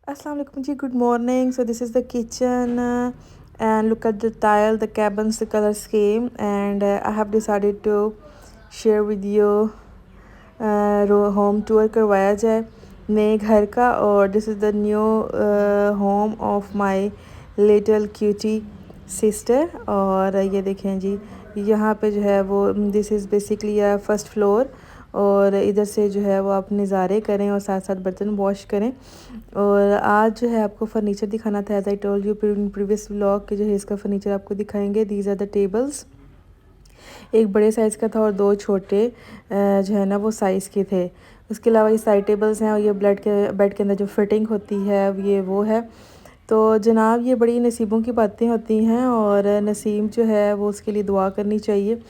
Assalamu alaikum ji, good morning. So this is the kitchen and look at the tile, the cabins, the color scheme, and I have decided to share with you home tour करवाया जाए नए घर का। और this is the new home of my little cutie sister. और ये देखें जी, यहाँ पे जो है वो this is basically first floor. और इधर से जो है वो आप नज़ारे करें और साथ साथ बर्तन वॉश करें। और आज जो है आपको फर्नीचर दिखाना था, as I told you previous vlog के जो है इसका फर्नीचर आपको दिखाएंगे। दीज आर द टेबल्स, एक बड़े साइज़ का था और दो छोटे जो है ना वो साइज़ के थे। उसके अलावा ये साइड टेबल्स हैं और ये बेड के अंदर जो फिटिंग होती है ये वो है। तो जनाब ये बड़ी नसीबों की बातें होती हैं और नसीब जो है वो उसके लिए दुआ करनी चाहिए।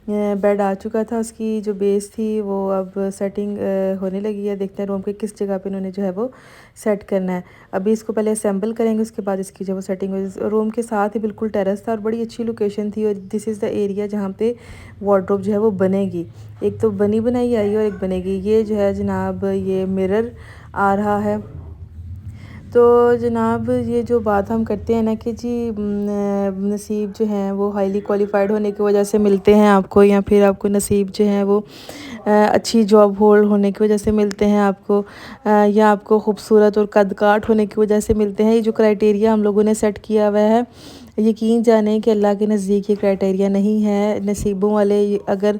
बेड आ चुका था, उसकी जो बेस थी वो अब सेटिंग होने लगी है। देखते हैं रूम के किस जगह पे इन्होंने जो है वो सेट करना है। अभी इसको पहले असेंबल करेंगे, उसके बाद इसकी जो वो सेटिंग हो। रूम के साथ ही बिल्कुल टेरेस था और बड़ी अच्छी लोकेशन थी। और दिस इज़ द एरिया जहाँ पे वार्डरोब जो है वो बनेगी। एक तो बनी बनाई आई है और एक बनेगी। ये जो है जनाब ये मिरर आ रहा है। तो जनाब ये जो बात हम करते हैं ना कि जी नसीब जो हैं वो हाईली क्वालिफाइड होने की वजह से मिलते हैं आपको, या फिर आपको नसीब जो है वो अच्छी जॉब होल्ड होने की वजह से मिलते हैं आपको, या आपको खूबसूरत और कद काठ होने की वजह से मिलते हैं। ये जो क्राइटेरिया हम लोगों ने सेट किया हुआ है, यकीन जाने कि अल्लाह के नज़दीक ये क्राइटेरिया नहीं है। नसीबों वाले अगर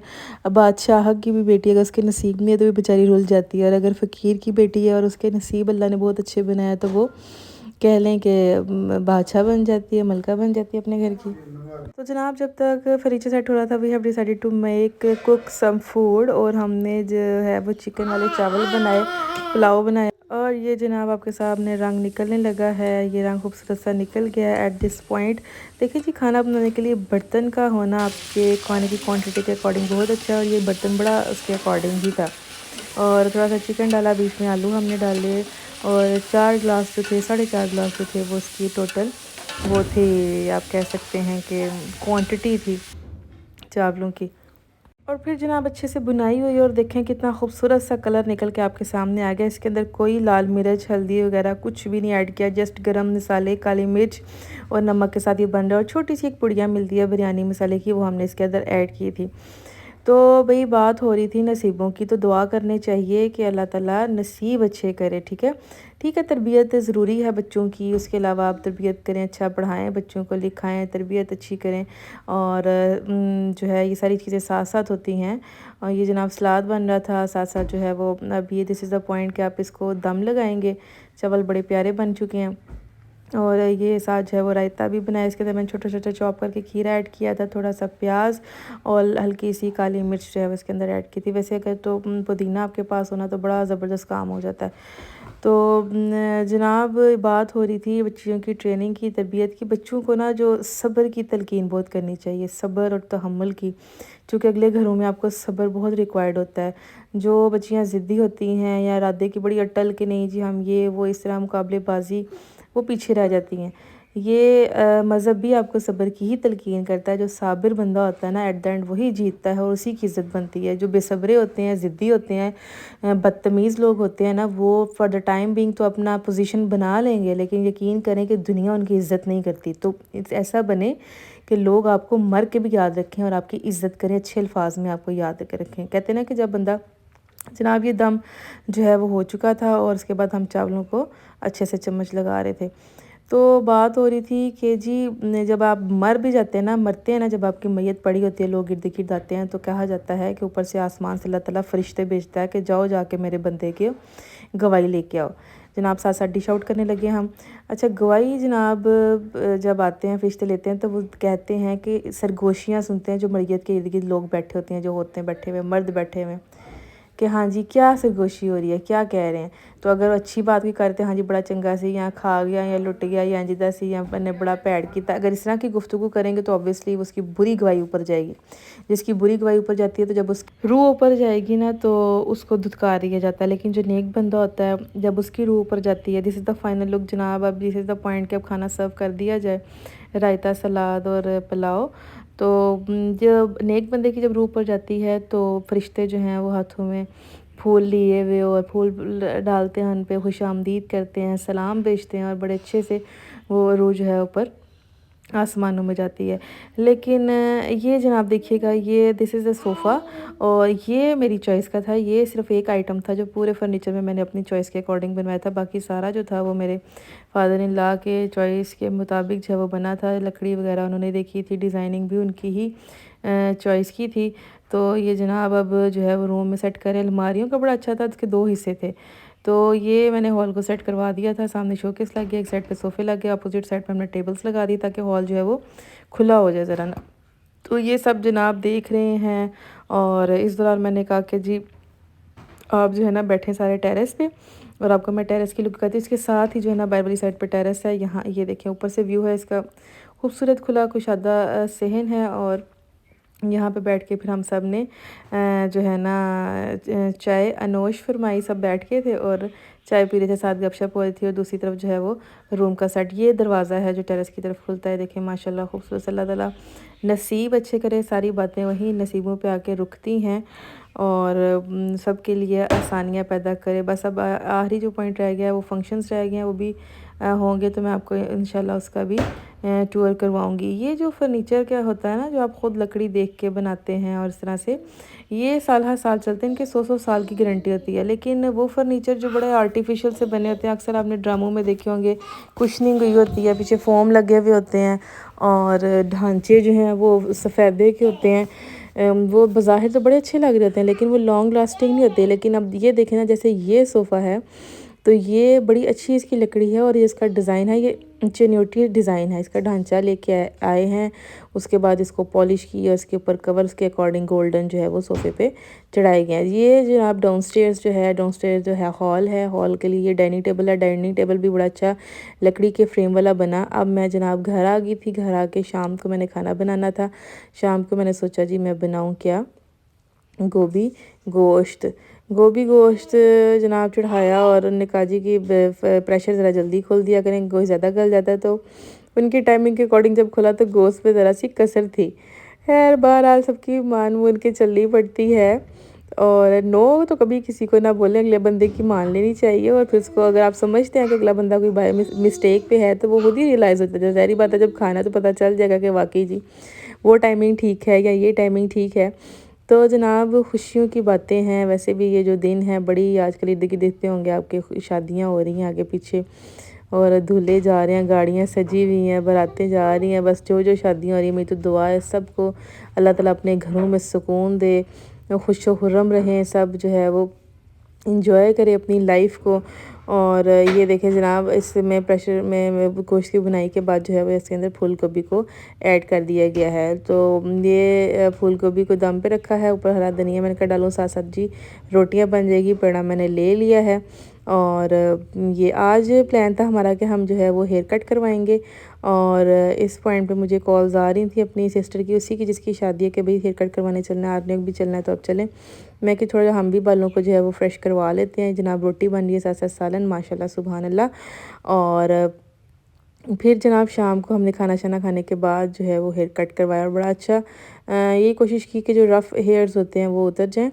बादशाह की भी बेटी अगर उसके नसीब में है तो भी बेचारी रुल जाती है, और अगर फ़कीर की बेटी है और उसके नसीब अल्लाह ने बहुत अच्छे बनाया तो वो कह लें कि बादशाह बन जाती है, मलका बन जाती है अपने घर की। तो जनाब जब तक फर्नीचर सेट हो रहा था we have decided to make cook some food. और हमने जो है वो चिकन वाले चावल बनाए, पुलाव बनाया। और ये जनाब आपके सामने रंग निकलने लगा है, ये रंग खूबसूरत सा निकल गया है एट दिस पॉइंट। देखिए जी, खाना बनाने के लिए बर्तन का होना आपके खाने की क्वांटिटी के अकॉर्डिंग बहुत अच्छा है, और ये बर्तन बड़ा उसके अकॉर्डिंग ही था। और थोड़ा सा चिकन डाला, बीच में आलू हमने डाले, और 4 गिलास जो थे, 4.5 गिलास जो थे वो उसकी टोटल वो थी, आप कह सकते हैं कि क्वांटिटी थी चावलों की। और फिर जनाब अच्छे से बुनाई हुई और देखें कितना खूबसूरत सा कलर निकल के आपके सामने आ गया। इसके अंदर कोई लाल मिर्च, हल्दी वगैरह कुछ भी नहीं ऐड किया, जस्ट गरम मसाले, काली मिर्च और नमक के साथ ये बन रहा है। और छोटी सी एक पुड़िया मिलती है बिरयानी मसाले की, वो हमने इसके अंदर ऐड की थी। तो भाई बात हो रही थी नसीबों की, तो दुआ करनी चाहिए कि अल्लाह ताला नसीब अच्छे करे। ठीक है, ठीक है। तरबियत ज़रूरी है बच्चों की, उसके अलावा आप तरबियत करें, अच्छा पढ़ाएं, बच्चों को लिखाएं, तरबियत अच्छी करें। और जो है ये सारी चीज़ें साथ साथ होती हैं। और ये जनाब सलाद बन रहा था साथ साथ जो है वो, अब ये दिस इज़ द पॉइंट कि आप इसको दम लगाएंगे। चावल बड़े प्यारे बन चुके हैं। और ये साथ जो है वो रायता भी बनाया। इसके अंदर मैंने छोटा छोटा चॉप करके खीरा ऐड किया था, थोड़ा सा प्याज और हल्की सी काली मिर्च जो है वो इसके अंदर ऐड की थी। वैसे अगर तो पुदीना आपके पास होना तो बड़ा ज़बरदस्त काम हो जाता है। तो जनाब बात हो रही थी बच्चियों की ट्रेनिंग की, तरबियत की। बच्चों को ना जो सब्र की तलकीन बहुत करनी चाहिए, सब्र और तहम्मुल की, क्योंकि अगले घरों में आपको सब्र बहुत रिक्वायर्ड होता है। जो बच्चियाँ ज़िद्दी होती हैं या इरादे की बड़ी अटल के नहीं जी हम ये वो इस तरह मुकाबलेबाजी, वो पीछे रह जाती हैं। ये मज़हब भी आपको सब्र की ही तलकीन करता है। जो साबिर बंदा होता है ना एट द एंड वही जीतता है और उसी की इज़्ज़त बनती है। जो बेसब्रे होते हैं, ज़िद्दी होते हैं, बदतमीज़ लोग होते हैं ना, वो फॉर द टाइम बिंग तो अपना पोजीशन बना लेंगे, लेकिन यकीन करें कि दुनिया उनकी इज़्ज़त नहीं करती। तो ऐसा बने कि लोग आपको मर के भी याद रखें और आपकी इज़्ज़त करें, अच्छे अल्फाज में आपको याद कर रखें। कहते हैं ना कि जब बंदा, जनाब ये दम जो है वो हो चुका था और उसके बाद हम चावलों को अच्छे से चम्मच लगा रहे थे। तो बात हो रही थी कि जी जब आप मर भी जाते हैं ना, मरते हैं ना, जब आपकी मैयत पड़ी होती है, लोग इर्द गिर्द आते हैं, तो कहा जाता है कि ऊपर से आसमान से अल्लाह ताला फरिश्ते भेजता है कि जाओ जाके मेरे बंदे की गवाही लेके आओ। जनाब साथ साथ डिश आउट करने लगे हम। अच्छा गवाही जनाब जब आते हैं फरिश्ते लेते हैं तो वो कहते हैं कि सरगोशियाँ सुनते हैं जो मैयत के इर्द गिर्द लोग बैठे होते हैं, जो होते हैं बैठे हुए, मर्द बैठे हुए, कि हाँ जी क्या सरगोशी हो रही है, क्या कह रहे हैं। तो अगर अच्छी बात भी करते हैं, हाँ जी बड़ा चंगा सी, या खा गया, या लुट गया, या जिदा सी, या ने बड़ा भैड़ किया, अगर इस तरह की गुफ्तगू करेंगे तो ऑब्वियसली उसकी बुरी गवाही ऊपर जाएगी। जिसकी बुरी गवाही ऊपर जाती है तो जब उसकी रूह ऊपर जाएगी ना तो उसको धुतकार दिया जाता है। लेकिन जो नेक बंदा होता है जब उसकी रूह ऊपर जाती है, this is the final look जनाब। अब दिस इज़ द पॉइंट कि अब खाना सर्व कर दिया जाए, रायता, सलाद और पुलाव। तो जब नेक बंदे की जब रूह ऊपर जाती है तो फरिश्ते जो हैं वो हाथों में फूल लिए हुए और फूल डालते हैं उन पे, खुशामदीद करते हैं, सलाम भेजते हैं और बड़े अच्छे से वो रूह जो है ऊपर आसमानों में जाती है। लेकिन ये जनाब देखिएगा, ये दिस इज़ अ सोफ़ा और ये मेरी चॉइस का था। ये सिर्फ़ एक आइटम था जो पूरे फर्नीचर में मैंने अपनी चॉइस के अकॉर्डिंग बनवाया था। बाकी सारा जो था वो मेरे फादर इन लॉ के चॉइस के मुताबिक जो है वो बना था। लकड़ी वगैरह उन्होंने देखी थी, डिज़ाइनिंग भी उनकी ही चॉइस की थी। तो ये जनाब अब जो है वो रूम में सेट करें। अलमारियों का बड़ा अच्छा था, उसके 2 हिस्से थे। तो ये मैंने हॉल को सेट करवा दिया था। सामने शोकेस लग गया, एक साइड पे सोफ़े लग गए, अपोजिट साइड पे हमने टेबल्स लगा दी ताकि हॉल जो है वो खुला हो जाए ज़रा ना। तो ये सब जनाब देख रहे हैं और इस दौरान मैंने कहा कि जी आप जो है ना बैठे सारे टेरेस पे और आपको मैं टेरेस की लुक करती हूँ। इसके साथ ही जो है ना बाहर वाली साइड पे टेरेस है। यहाँ ये देखें ऊपर से व्यू है इसका, खूबसूरत खुला कुशादा सहन है और यहाँ पे बैठ के फिर हम सब ने जो है ना चाय अनोश फरमाई, सब बैठ के थे और चाय पी रहे थे, साथ गपशप हो रही थी। और दूसरी तरफ जो है वो रूम का सेट, ये दरवाज़ा है जो टेरेस की तरफ खुलता है। देखें माशाल्लाह खूबसूरत, अल्लाह ताला नसीब अच्छे करे। सारी बातें वही नसीबों पे आके रुकती हैं और सब के लिए आसानियाँ पैदा करे। बस अब आखिरी जो पॉइंट रह गया है वो फंक्शंस रह गए हैं, वो भी होंगे तो मैं आपको इंशाल्लाह उसका भी टूर करवाऊंगी। ये जो फर्नीचर क्या होता है ना, जो आप ख़ुद लकड़ी देख के बनाते हैं और इस तरह से, ये साल हर साल चलते हैं, इनके 100 साल की गारंटी होती है। लेकिन वो फर्नीचर जो बड़े आर्टिफिशियल से बने होते हैं, अक्सर आपने ड्रामों में देखे होंगे, कुशनिंग हुई होती है, पीछे फोम लगे हुए होते हैं और ढांचे जो हैं वो सफ़ेदे के होते हैं। वो बज़ाहिर तो बड़े अच्छे लग रहे होते हैं लेकिन वो लॉन्ग लास्टिंग नहीं होते। लेकिन अब ये देखें ना, जैसे ये सोफ़ा है तो ये बड़ी अच्छी इसकी लकड़ी है और ये इसका डिज़ाइन है, ये इंजीनियरिटी डिज़ाइन है। इसका ढांचा लेके आए हैं, उसके बाद इसको पॉलिश की और इसके ऊपर कवर उसके अकॉर्डिंग गोल्डन जो है वो सोफ़े पे चढ़ाए गए हैं। ये जो आप डाउनस्टेयर्स जो है, डाउनस्टेयर्स जो है हॉल है, हॉल के लिए ये डाइनिंग टेबल है। डाइनिंग टेबल भी बड़ा अच्छा लकड़ी के फ्रेम वाला बना। अब मैं जनाब घर आ गई थी, घर आके शाम को मैंने खाना बनाना था। शाम को मैंने सोचा जी मैं बनाऊँ क्या, गोभी गोश्त। गोभी गोश्त जनाब चढ़ाया और उन्होंने कहा जी कि प्रेशर ज़रा जल्दी खोल दिया करें, गोश्त ज़्यादा गल जाता है। तो उनकी टाइमिंग के अकॉर्डिंग जब खोला तो गोश्त पे ज़रा सी कसर थी। खैर बहरहाल सबकी मान मून के चलनी पड़ती है और नो तो कभी किसी को ना बोलें, अगले बंदे की मान लेनी चाहिए। और फिर उसको अगर आप समझते हैं कि अगला बंदा कोई बाय मिस्टेक पे है तो वो खुद ही रियलाइज़ होता है। ज़ाहिर बात है जब खाना तो पता चल जाएगा कि वाकई जी वो टाइमिंग ठीक है या ये टाइमिंग ठीक है। तो जनाब खुशियों की बातें हैं। वैसे भी ये जो दिन है बड़ी आजकल इर्द गिर्द देखते होंगे आपके शादियां हो रही हैं आगे पीछे और दूल्हे जा रहे हैं, गाड़ियां सजी हुई हैं, बारातें जा रही हैं। बस जो जो शादियां हो रही हैं मेरी तो दुआ है सबको अल्लाह ताला अपने घरों में सुकून दे, खुश खुर्रम रहें, सब जो है वो इंजॉय करें अपनी लाइफ को। और ये देखें जनाब इसमें प्रेशर में गोश्त की बुनाई के बाद जो है वो इसके अंदर फूल गोभी को ऐड कर दिया गया है। तो ये फूल गोभी को दम पे रखा है, ऊपर हरा धनिया मैंने कहा डालूँ, साथ साथ जी रोटियां बन जाएगी। पेड़ा मैंने ले लिया है और ये आज प्लान था हमारा कि हम जो है वो हेयर कट करवाएंगे। और इस पॉइंट पे मुझे कॉल्स आ रही थी अपनी सिस्टर की, उसी की जिसकी शादी है कि भाई हेयर कट करवाने चलना है, आपने भी चलना है तो अब चलें। मैं कि थोड़ा हम भी बालों को जो है वो फ्रेश करवा लेते हैं। जनाब रोटी बन रही है, साथ साथ सालन, माशाल्लाह सुभान अल्लाह। और फिर जनाब शाम को हमने खाना शाना खाने के बाद जो है वो हेयर कट करवाया और बड़ा अच्छा यही कोशिश की कि जो रफ़ हेयर्स होते हैं वो उतर जाएं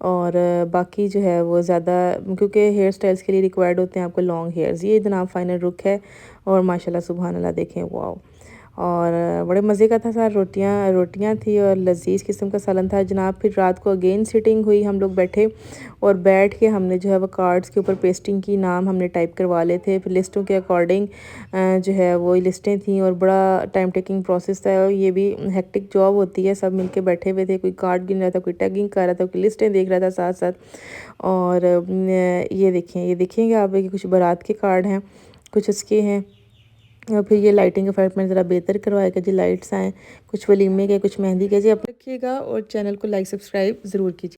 और बाकी जो है वो ज़्यादा, क्योंकि हेयर स्टाइल्स के लिए रिक्वायर्ड होते हैं आपको लॉन्ग हेयर्स। ये जनाब फाइनल लुक है और माशाल्लाह सुभान अल्लाह देखें वाओ। और बड़े मज़े का था, सार रोटियां थी और लजीज किस्म का सालन था जनाब। फिर रात को अगेन सिटिंग हुई, हम लोग बैठे और बैठ के हमने जो है वो कार्ड्स के ऊपर पेस्टिंग की, नाम हमने टाइप करवा ले थे। फिर लिस्टों के अकॉर्डिंग जो है वो लिस्टें थी और बड़ा टाइम टेकिंग प्रोसेस था। और ये भी हेक्टिक जॉब होती है, सब मिलके बैठे हुए थे, कोई कार्ड गिन रहा था, कोई टैगिंग कर रहा था, कोई लिस्टें देख रहा था साथ साथ। और ये देखेंगे आप कि कुछ बारात के कार्ड हैं, कुछ उसके हैं। और फिर ये लाइटिंग इफेक्ट मैंने ज़रा बेहतर करवाया कि जी लाइट्स आएँ, कुछ वलीमे के, कुछ मेहंदी के। जी आप रखिएगा और चैनल को लाइक सब्सक्राइब ज़रूर कीजिए।